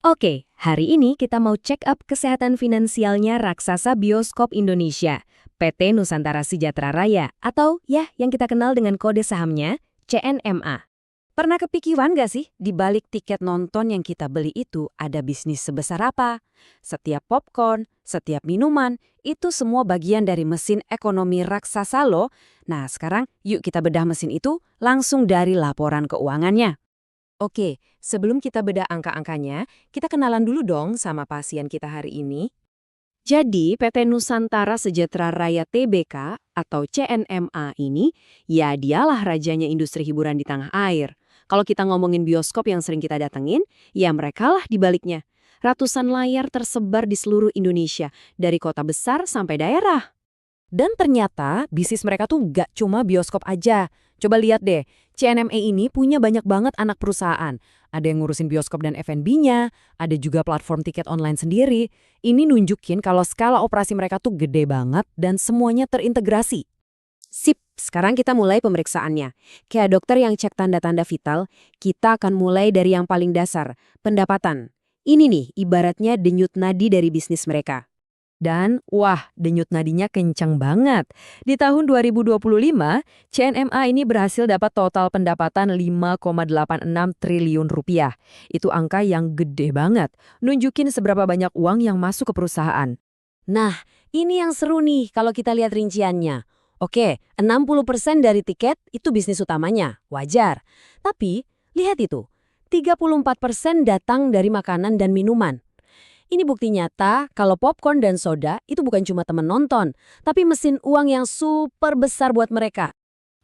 Oke, hari ini kita mau check up kesehatan finansialnya raksasa bioskop Indonesia, PT Nusantara Sejahtera Raya, atau ya yang kita kenal dengan kode sahamnya, CNMA. Pernah kepikiran nggak sih, di balik tiket nonton yang kita beli itu ada bisnis sebesar apa? Setiap popcorn, setiap minuman, itu semua bagian dari mesin ekonomi raksasa loh. Nah, sekarang yuk kita bedah mesin itu langsung dari laporan keuangannya. Oke, sebelum kita bedah angka-angkanya, kita kenalan dulu dong sama pasien kita hari ini. Jadi, PT Nusantara Sejahtera Raya Tbk atau CNMA ini, ya dialah rajanya industri hiburan di tanah air. Kalau kita ngomongin bioskop yang sering kita datengin, ya mereka lah di baliknya. Ratusan layar tersebar di seluruh Indonesia, dari kota besar sampai daerah. Dan ternyata bisnis mereka tuh nggak cuma bioskop aja. Coba lihat deh, CNMA ini punya banyak banget anak perusahaan. Ada yang ngurusin bioskop dan F&B-nya, ada juga platform tiket online sendiri. Ini nunjukin kalau skala operasi mereka tuh gede banget dan semuanya terintegrasi. Sip, sekarang kita mulai pemeriksaannya. Kayak dokter yang cek tanda-tanda vital, kita akan mulai dari yang paling dasar, pendapatan. Ini nih, ibaratnya denyut nadi dari bisnis mereka. Dan, wah, denyut nadinya kencang banget. Di tahun 2025, CNMA ini berhasil dapat total pendapatan 5,86 triliun rupiah. Itu angka yang gede banget, nunjukin seberapa banyak uang yang masuk ke perusahaan. Nah, ini yang seru nih kalau kita lihat rinciannya. Oke, 60% dari tiket itu bisnis utamanya, wajar. Tapi, lihat itu, 34% datang dari makanan dan minuman. Ini bukti nyata kalau popcorn dan soda itu bukan cuma temen nonton, tapi mesin uang yang super besar buat mereka.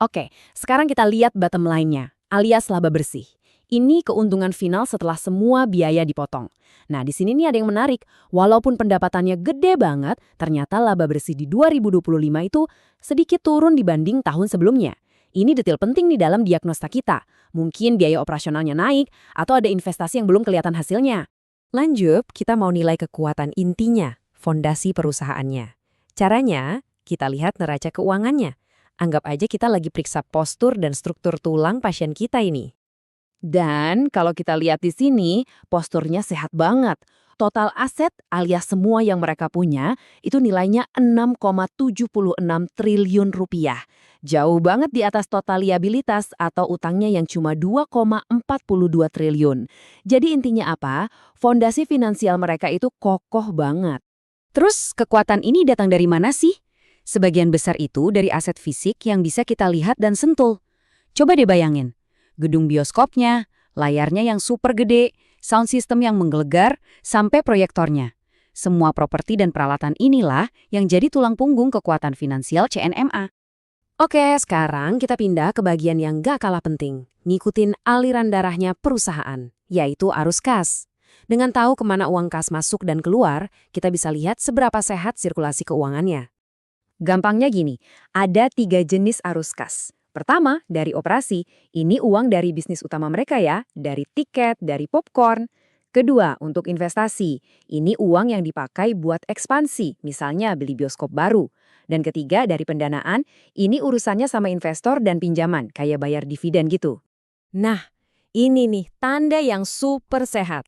Oke, sekarang kita lihat bottom line-nya, alias laba bersih. Ini keuntungan final setelah semua biaya dipotong. Nah, di sini nih ada yang menarik. Walaupun pendapatannya gede banget, ternyata laba bersih di 2025 itu sedikit turun dibanding tahun sebelumnya. Ini detail penting nih dalam diagnosa kita. Mungkin biaya operasionalnya naik, atau ada investasi yang belum kelihatan hasilnya. Lanjut, kita mau nilai kekuatan intinya, fondasi perusahaannya. Caranya, kita lihat neraca keuangannya. Anggap aja kita lagi periksa postur dan struktur tulang pasien kita ini. Dan kalau kita lihat di sini, posturnya sehat banget. Total aset alias semua yang mereka punya, itu nilainya 6,76 triliun rupiah. Jauh banget di atas total liabilitas atau utangnya yang cuma 2,42 triliun. Jadi intinya apa? Fondasi finansial mereka itu kokoh banget. Terus kekuatan ini datang dari mana sih? Sebagian besar itu dari aset fisik yang bisa kita lihat dan sentuh. Coba deh bayangin. Gedung bioskopnya, layarnya yang super gede, sound system yang menggelegar, sampai proyektornya. Semua properti dan peralatan inilah yang jadi tulang punggung kekuatan finansial CNMA. Oke, sekarang kita pindah ke bagian yang gak kalah penting. Ngikutin aliran darahnya perusahaan, yaitu arus kas. Dengan tahu kemana uang kas masuk dan keluar, kita bisa lihat seberapa sehat sirkulasi keuangannya. Gampangnya gini, ada 3 jenis arus kas. Pertama, dari operasi, ini uang dari bisnis utama mereka ya, dari tiket, dari popcorn. Kedua, untuk investasi, ini uang yang dipakai buat ekspansi, misalnya beli bioskop baru. Dan ketiga, dari pendanaan, ini urusannya sama investor dan pinjaman, kayak bayar dividen gitu. Nah, ini nih tanda yang super sehat.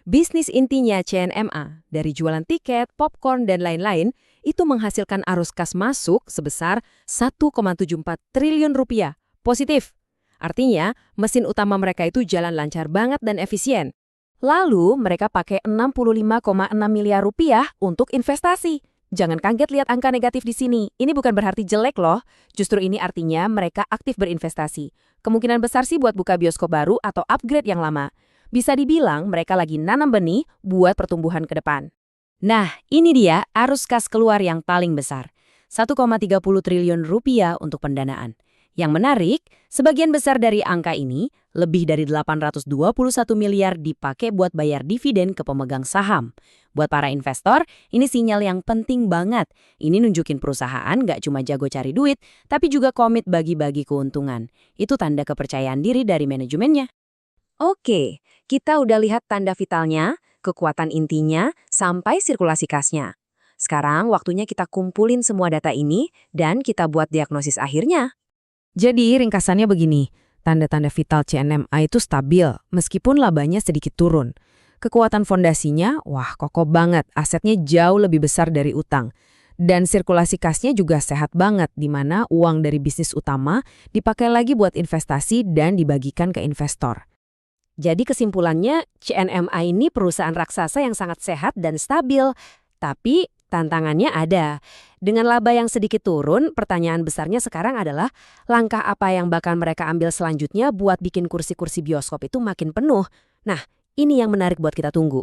Bisnis intinya CNMA, dari jualan tiket, popcorn, dan lain-lain, itu menghasilkan arus kas masuk sebesar 1,74 triliun rupiah. Positif. Artinya, mesin utama mereka itu jalan lancar banget dan efisien. Lalu, mereka pakai 65,6 miliar rupiah untuk investasi. Jangan kaget lihat angka negatif di sini. Ini bukan berarti jelek loh. Justru ini artinya mereka aktif berinvestasi. Kemungkinan besar sih buat buka bioskop baru atau upgrade yang lama. Bisa dibilang mereka lagi nanam benih buat pertumbuhan ke depan. Nah, ini dia arus kas keluar yang paling besar. 1,30 triliun rupiah untuk pendanaan. Yang menarik, sebagian besar dari angka ini, lebih dari 821 miliar dipakai buat bayar dividen ke pemegang saham. Buat para investor, ini sinyal yang penting banget. Ini nunjukin perusahaan nggak cuma jago cari duit, tapi juga komit bagi-bagi keuntungan. Itu tanda kepercayaan diri dari manajemennya. Oke, kita udah lihat tanda vitalnya, kekuatan intinya, sampai sirkulasi kasnya. Sekarang waktunya kita kumpulin semua data ini dan kita buat diagnosis akhirnya. Jadi ringkasannya begini, tanda-tanda vital CNMA itu stabil, meskipun labanya sedikit turun. Kekuatan fondasinya, wah kokoh banget, asetnya jauh lebih besar dari utang. Dan sirkulasi kasnya juga sehat banget, di mana uang dari bisnis utama dipakai lagi buat investasi dan dibagikan ke investor. Jadi kesimpulannya, CNMA ini perusahaan raksasa yang sangat sehat dan stabil. Tapi tantangannya ada. Dengan laba yang sedikit turun, pertanyaan besarnya sekarang adalah langkah apa yang bakal mereka ambil selanjutnya buat bikin kursi-kursi bioskop itu makin penuh. Nah, ini yang menarik buat kita tunggu.